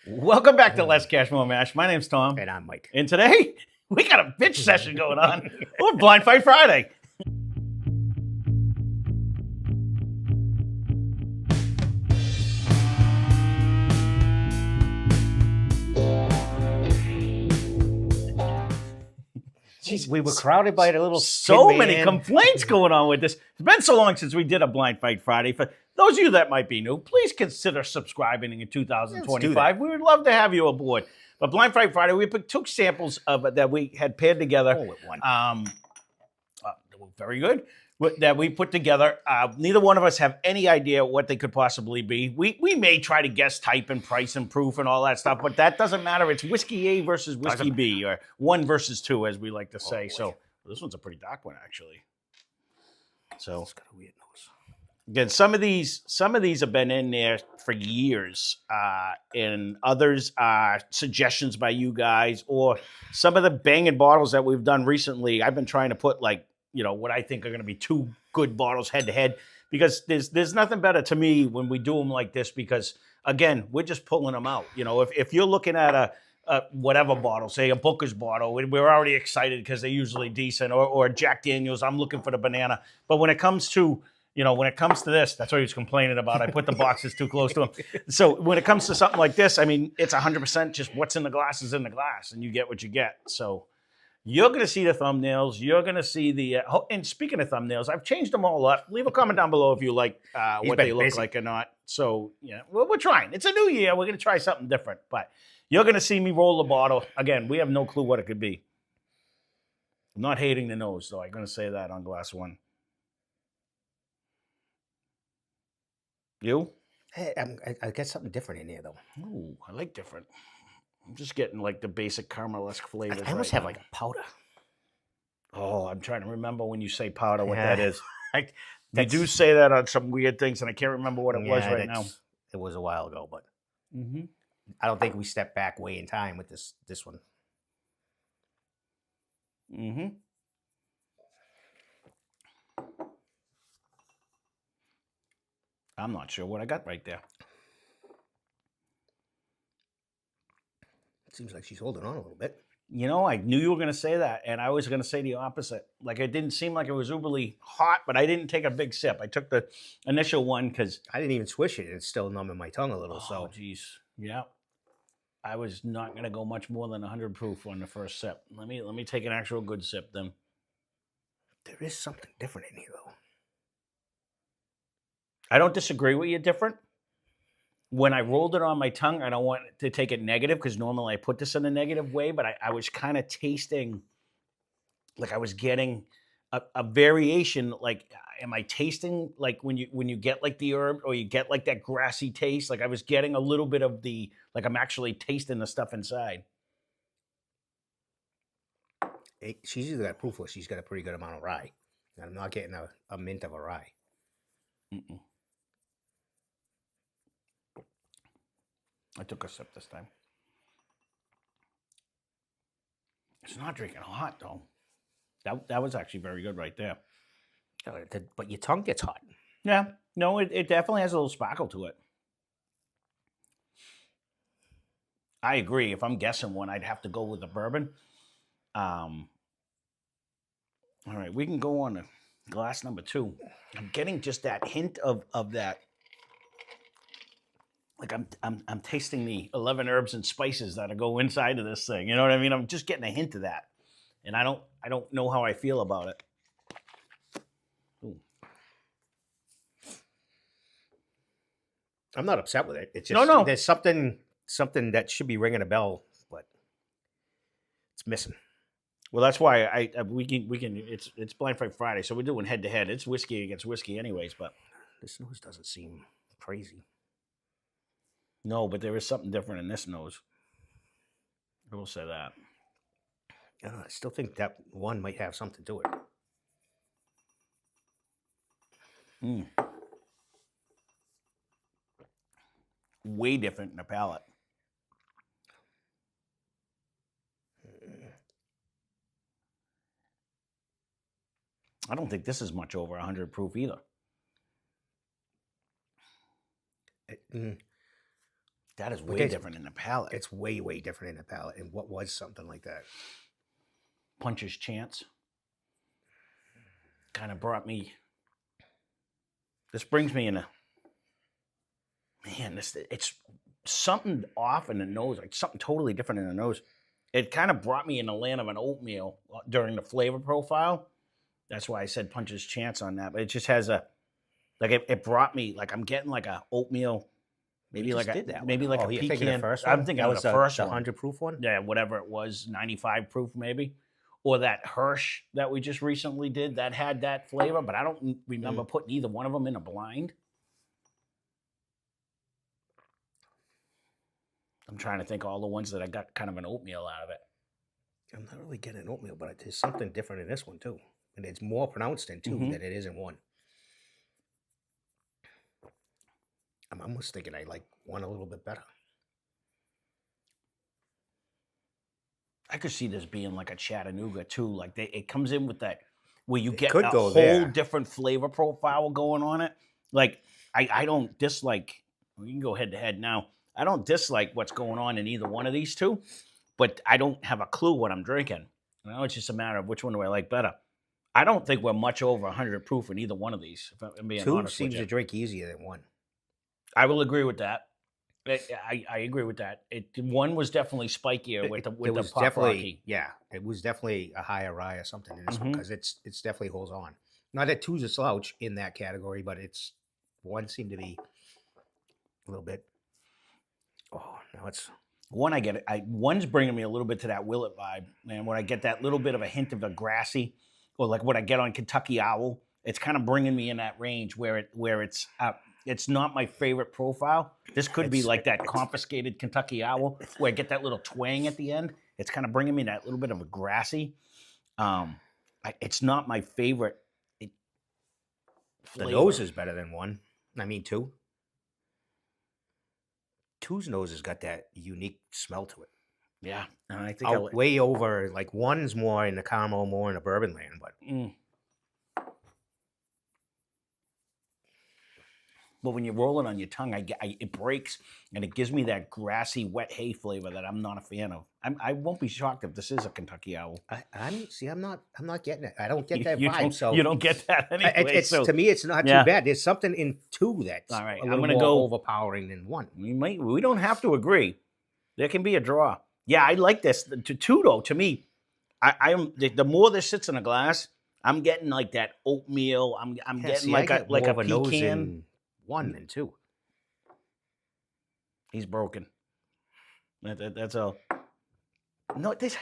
Welcome back to Lesscashmoremash. My name's Tom. And I'm Mike. And today, we got a bitch session going on. Or Blind Fight Friday. Jeez, we were crowded by the little So Tin many Man. complaints going on with this. It's been so long since we did a Blind Fight Friday. For those of you that might be new, please consider subscribing in 2025. We would love to have you aboard. But Blind Fight Friday, we took samples of it that we had paired together. All at one. Very good. That we put together. Neither one of us have any idea what they could possibly be. We may try to guess type and price and proof and all that stuff, but that doesn't matter. It's whiskey A versus whiskey B, or 1 versus 2, as we like to say. So this one's a pretty dark one, actually. So It's got a weird nose. again, some of these have been in there for years, and others are suggestions by you guys, or some of the banging bottles that we've done recently. I've been trying to put what I think are going to be 2 good bottles head to head, because there's nothing better to me when we do them like this, because again, we're just pulling them out. If you're looking at a whatever bottle, say a Booker's bottle, we're already excited because they're usually decent, or Jack Daniels, I'm looking for the banana. But when it comes to this, that's what he was complaining about. I put the boxes too close to him. So when it comes to something like this, I mean, it's 100% just what's in the glass is in the glass, and you get what you get. So you're going to see the thumbnails. You're going to see the and speaking of thumbnails, I've changed them all up. Leave a comment down below if you like what they look like or not. So, we're trying. It's a new year. We're going to try something different. But you're going to see me roll the bottle. Again, we have no clue what it could be. I'm not hating the nose, though. I'm going to say that on glass 1. You? Hey, I get something different in here, though. Ooh, I like different. I'm just getting like the basic caramel-esque flavors. I almost have like a powder. Oh, I'm trying to remember when you say powder what that is. I, You do say that on some weird things, and I can't remember what it was right now. It was a while ago, but Mm-hmm. I don't think we stepped back way in time with this one. Mm-hmm. I'm not sure what I got right there. It seems like she's holding on a little bit. I knew you were going to say that, and I was going to say the opposite. Like, it didn't seem like it was uberly hot, but I didn't take a big sip. I took the initial one because I didn't even swish it. It's still numbing my tongue a little. Oh, geez. Yeah. I was not going to go much more than 100 proof on the first sip. Let me take an actual good sip then. There is something different in here, though. I don't disagree with you different. When I rolled it on my tongue, I don't want to take it negative, because normally I put this in a negative way, but I was kind of tasting, like I was getting a variation. Like, am I tasting like when you get like the herb, or you get like that grassy taste? Like I was getting a little bit of like I'm actually tasting the stuff inside. She's either got proof or she's got a pretty good amount of rye. And I'm not getting a mint of a rye. Mm-mm. I took a sip this time. It's not drinking hot, though. That was actually very good right there. But your tongue gets hot. Yeah. No, it definitely has a little sparkle to it. I agree. If I'm guessing one, I'd have to go with the bourbon. All right, we can go on to glass number 2. I'm getting just that hint of that. Like I'm tasting the 11 herbs and spices that go inside of this thing. You know what I mean? I'm just getting a hint of that, and I don't know how I feel about it. Ooh. I'm not upset with it. It's just No. There's something that should be ringing a bell, but it's missing. Well, that's why we can. It's Blind Fight Friday, so we're doing head to head. It's whiskey against whiskey, anyways. But This nose doesn't seem crazy. no, but there is something different in this nose. I will say that. I still think that one might have something to it. Way different in the palate. I don't think this is much over 100 proof either. That is way Okay, different in the palate. It's way, way different in the palate. And what was something like that? Puncher's Chance kind of brought me. This brings me in a. Man, it's something off in the nose, like something totally different in the nose. It kind of brought me in the land of an oatmeal during the flavor profile. That's why I said Puncher's Chance on that. But it just has a, like it brought me, like I'm getting like a oatmeal, maybe like a You're pecan. thinking the first one? I'm thinking that of was the first the one. 100 proof one? Yeah, whatever it was, 95 proof maybe. Or that Hirsch that we just recently did that had that flavor, but I don't remember putting either one of them in a blind. I'm trying to think of all the ones that I got kind of an oatmeal out of it. I'm not really getting oatmeal, but there's something different in this one too. And it's more pronounced in two than it is in one. I'm almost thinking I like one a little bit better. I could see this being like a Chattanooga too. Like it comes in with that where you It get could a go whole there. different flavor profile going on it. Like I don't dislike. We can go head to head now. I don't dislike what's going on in either one of these two, but I don't have a clue what I'm drinking. You know, it's just a matter of which one do I like better. I don't think we're much over 100 proof in either one of these. If I'm being Two honest with seems you. to drink easier than one. I will agree with that. I agree with that. One was definitely spikier with the pop rocky. Yeah, it was definitely a higher rye or something in this one because it's definitely holds on. Not that two's a slouch in that category, but it's one seemed to be a little bit. Oh, now it's One I get it. One's bringing me a little bit to that Willet vibe, man. When I get that little bit of a hint of a grassy, or like what I get on Kentucky Owl, it's kind of bringing me in that range where it's not my favorite profile. This could be like that confiscated Kentucky Owl, where I get that little twang at the end. It's kind of bringing me that little bit of a grassy. It's not my favorite. the nose is better than one. I mean two. Two's nose has got that unique smell to it. Yeah, and I think Way over, like one's more in the caramel, more in the bourbon land, but But when you roll it on your tongue, it breaks and it gives me that grassy, wet hay flavor that I'm not a fan of. I won't be shocked if this is a Kentucky Owl. I'm not getting it. I don't get that You vibe. don't- So you don't get that anyway. to me, it's not Yeah. too bad. There's something in two that's All right, a I'm little gonna more go- overpowering than one. We don't have to agree. There can be a draw. Yeah, I like this. Two though, to me, the more this sits in a glass, I'm getting like that oatmeal. I'm getting see, like I a get more of a nose pecan. in one than two. He's broken. That's all. No, this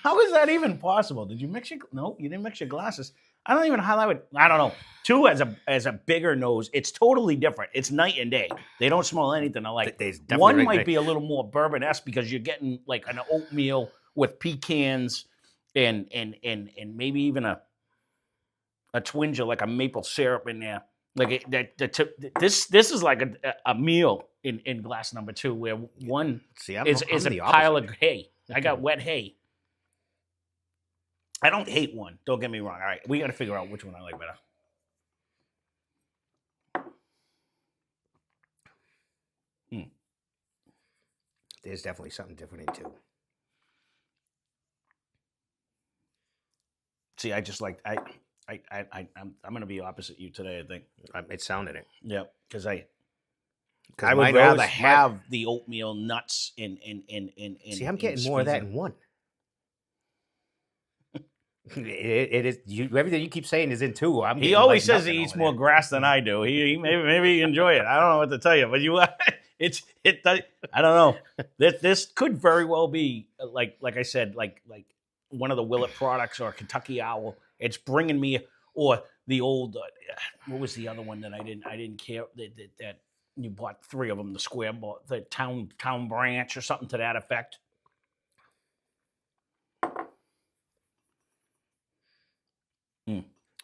how is that even possible? Did you mix your? No, you didn't mix your glasses. I don't even know how that would. I don't know. Two as a bigger nose, it's totally different. It's night and day. They don't smell anything alike. There's definitely One right might there. be a little more bourbon-esque because you're getting like an oatmeal with pecans and maybe even a twinge of like a maple syrup in there. Like this is like a meal in glass number two, where one See, I'm is the a pile opposite. of hay. I got wet hay. I don't hate one. Don't get me wrong. All right, we got to figure out which one I like better. There's definitely something different in two. See, I just like I'm gonna be opposite you today. I think. It sounded it. Yep, because I My would rather nose- have the oatmeal nuts in. See, I'm getting more of that in one. It is everything you keep saying is in two. He always says he eats more grass than I do. He maybe you enjoy it. I don't know what to tell you, but I don't know. This could very well be like I said, like one of the Willet products or Kentucky Owl. It's bringing me, or the old what was the other one that I didn't care that you bought three of them, the square ball, the town branch or something to that effect.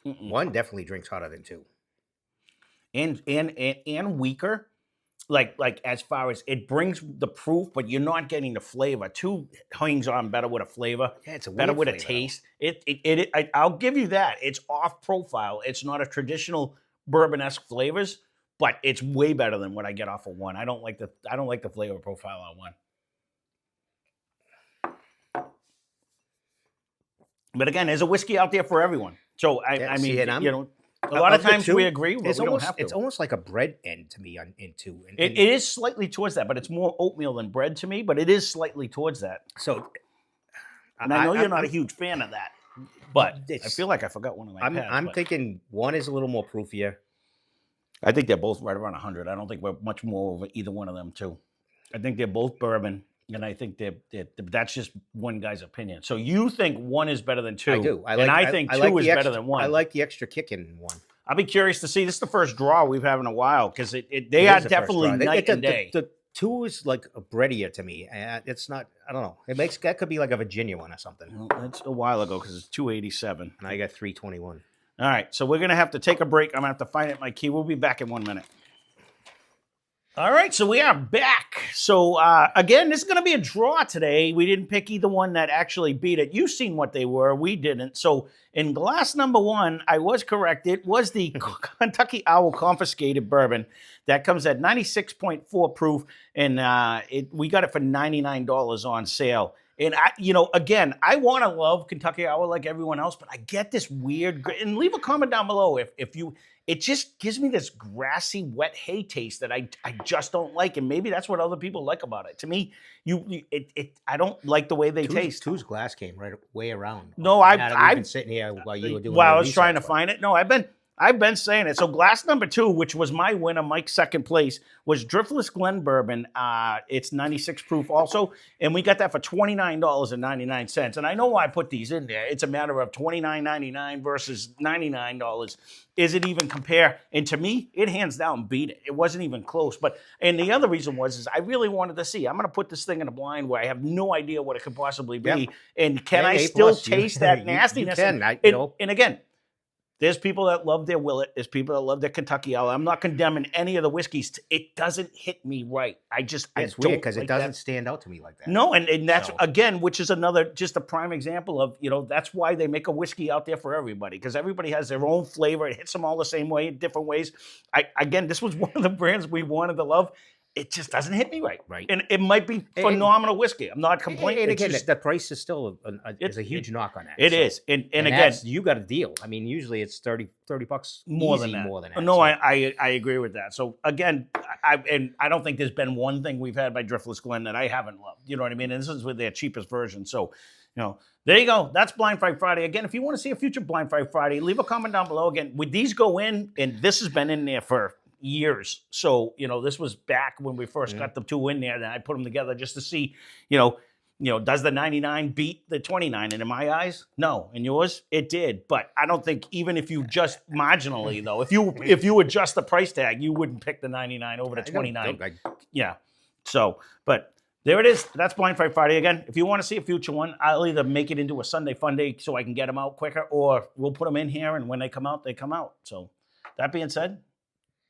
One definitely drinks hotter than two. And weaker, like as far as it brings the proof, but you're not getting the flavor. Two hangs on better with a flavor. Yeah, it's a better weird with a flavor, taste. I'll give you that. It's off profile. It's not a traditional bourbon-esque flavors, but it's way better than what I get off of one. I don't like the flavor profile on one. But again, there's a whiskey out there for everyone. So I mean, you know, a lot of times we agree, but we don't have to. It's almost like a bread end to me in two. It is slightly towards that, but it's more oatmeal than bread to me. But it is slightly towards that. So, and I know you're not a huge fan of that, but I feel like I forgot one of my. I'm thinking one is a little more proofier. I think they're both right around 100. I don't think we're much more over either one of them too. I think they're both bourbon. And I think that's just one guy's opinion. So you think one is better than two? I do. I think two is better than one. I like the extra kick in one. I'll be curious to see. This is the first draw we've had in a while because they are definitely night and day. The two is like a breadier to me. It's not. I don't know. That could be like a Virginia one or something. Well, that's a while ago because it's 287, and I got 321. All right, so we're gonna have to take a break. I'm gonna have to find it in my key. We'll be back in 1 minute. All right, so we are back. So again, this is going to be a draw today. We didn't pick either one that actually beat it. You've seen what they were. We didn't. So in glass number one, I was correct. It was the Kentucky Owl Confiscated Bourbon that comes at 96.4 proof, and we got it for $99 on sale. And again, I want to love Kentucky Owl like everyone else, but I get this weird. And leave a comment down below if you. It just gives me this grassy, wet hay taste that I just don't like, and maybe that's what other people like about it. To me, I don't like the way they taste. Two's glass came right way around. No, I've been sitting here while you were doing. While I was trying to find it. No, I've been saying it. So glass number two, which was my winner, Mike's second place, was Driftless Glen Bourbon. It's 96 proof also, and we got that for $29.99. And I know why I put these in there. It's a matter of $29.99 versus $99. Is it even compare? And to me, it hands down beat it. It wasn't even close. And the other reason is I really wanted to see. I'm going to put this thing in a blind where I have no idea what it could possibly be. Yep. And can I still taste that nastiness? You can. And again, there's people that love their Willet. There's people that love their Kentucky Owl. I'm not condemning any of the whiskeys. It doesn't hit me right. It's weird because it doesn't stand out to me like that. No, and that's, again, which is just a prime example of, that's why they make a whiskey out there for everybody, because everybody has their own flavor. It hits them all the same way in different ways. Again, this was one of the brands we wanted to love. It just doesn't hit me right. Right. And it might be phenomenal whiskey. I'm not complaining. And again, the price is still a huge knock on that. It is. And again, you got a deal. I mean, usually it's $30 more than that. No, I agree with that. So again, I don't think there's been one thing we've had by Driftless Glen that I haven't loved. You know what I mean? And this is with their cheapest version. So, there you go. That's Blind Fight Friday. Again, if you want to see a future Blind Fight Friday, leave a comment down below. Again, would these go in? And this has been in there for years. So, this was back when we first got the two in there, and I put them together just to see, does the 99 beat the 29? And in my eyes, no. In yours, it did. But I don't think even if you just marginally, though, if you adjust the price tag, you wouldn't pick the 99 over the 29. Yeah. So, but there it is. That's Blind Fight Friday. Again, if you want to see a future one, I'll either make it into a Sunday fun day so I can get them out quicker, or we'll put them in here, and when they come out, they come out. So that being said,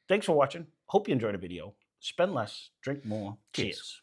thanks for watching. Hope you enjoyed the video. Spend less, drink more. Cheers.